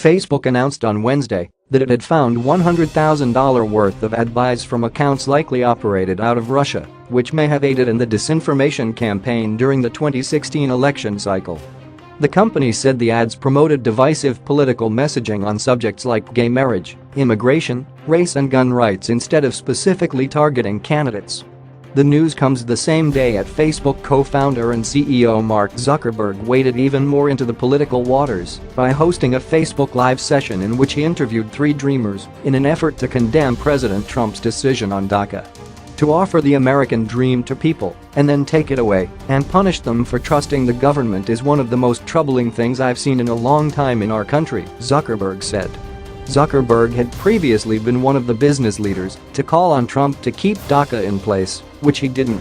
Facebook announced on Wednesday that it had found $100,000 worth of ad buys from accounts likely operated out of Russia, which may have aided in the disinformation campaign during the 2016 election cycle. The company said the ads promoted divisive political messaging on subjects like gay marriage, immigration, race and gun rights instead of specifically targeting candidates. The news comes the same day that Facebook co-founder and CEO Mark Zuckerberg waded even more into the political waters by hosting a Facebook Live session in which he interviewed three dreamers in an effort to condemn President Trump's decision on DACA. To offer the American dream to people and then take it away and punish them for trusting the government is one of the most troubling things I've seen in a long time in our country, Zuckerberg said. Zuckerberg had previously been one of the business leaders to call on Trump to keep DACA in place, which he didn't.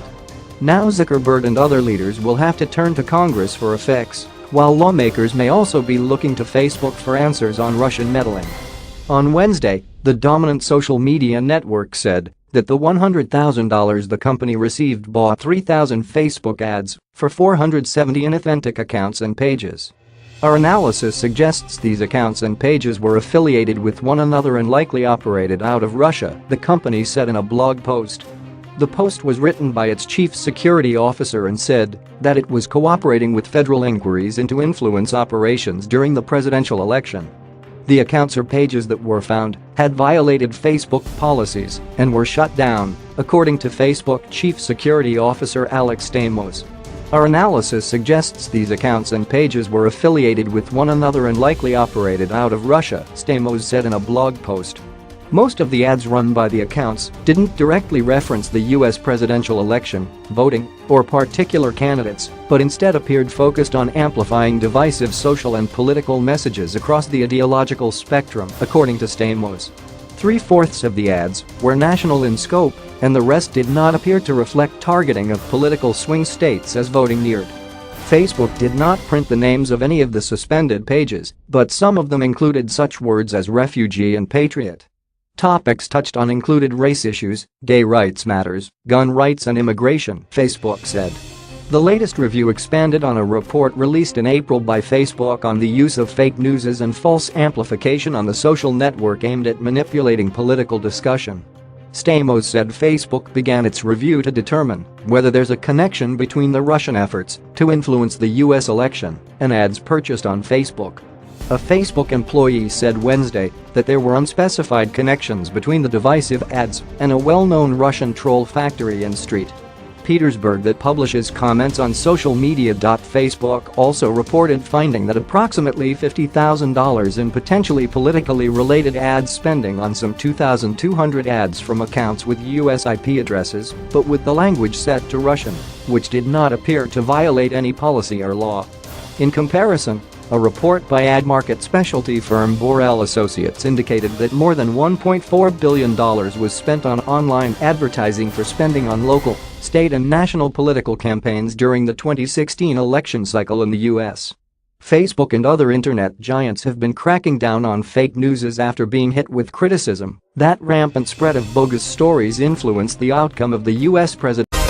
Now Zuckerberg and other leaders will have to turn to Congress for a fix, while lawmakers may also be looking to Facebook for answers on Russian meddling. On Wednesday, the dominant social media network said that the $100,000 the company received bought 3,000 Facebook ads for 470 inauthentic accounts and pages. Our analysis suggests these accounts and pages were affiliated with one another and likely operated out of Russia, the company said in a blog post. The post was written by its chief security officer and said that it was cooperating with federal inquiries into influence operations during the presidential election. The accounts or pages that were found had violated Facebook policies and were shut down, according to Facebook Chief Security Officer Alex Stamos. Our analysis suggests these accounts and pages were affiliated with one another and likely operated out of Russia, Stamos said in a blog post. Most of the ads run by the accounts didn't directly reference the U.S. presidential election, voting, or particular candidates, but instead appeared focused on amplifying divisive social and political messages across the ideological spectrum, according to Stamos. 3/4 of the ads were national in scope, and the rest did not appear to reflect targeting of political swing states as voting neared. Facebook did not print the names of any of the suspended pages, but some of them included such words as refugee and patriot. Topics touched on included race issues, gay rights matters, gun rights and immigration, Facebook said. The latest review expanded on a report released in April by Facebook on the use of fake news and false amplification on the social network aimed at manipulating political discussion. Stamos said Facebook began its review to determine whether there's a connection between the Russian efforts to influence the U.S. election and ads purchased on Facebook. A Facebook employee said Wednesday that there were unspecified connections between the divisive ads and a well-known Russian troll factory in St. Petersburg that publishes comments on social media. Facebook also reported finding that approximately $50,000 in potentially politically related ad spending on some 2,200 ads from accounts with US IP addresses, but with the language set to Russian, which did not appear to violate any policy or law. In comparison, a report by ad market specialty firm Borrell Associates indicated that more than $1.4 billion was spent on online advertising for spending on local, state and national political campaigns during the 2016 election cycle in the U.S. Facebook and other internet giants have been cracking down on fake news after being hit with criticism that rampant spread of bogus stories influenced the outcome of the U.S. presidential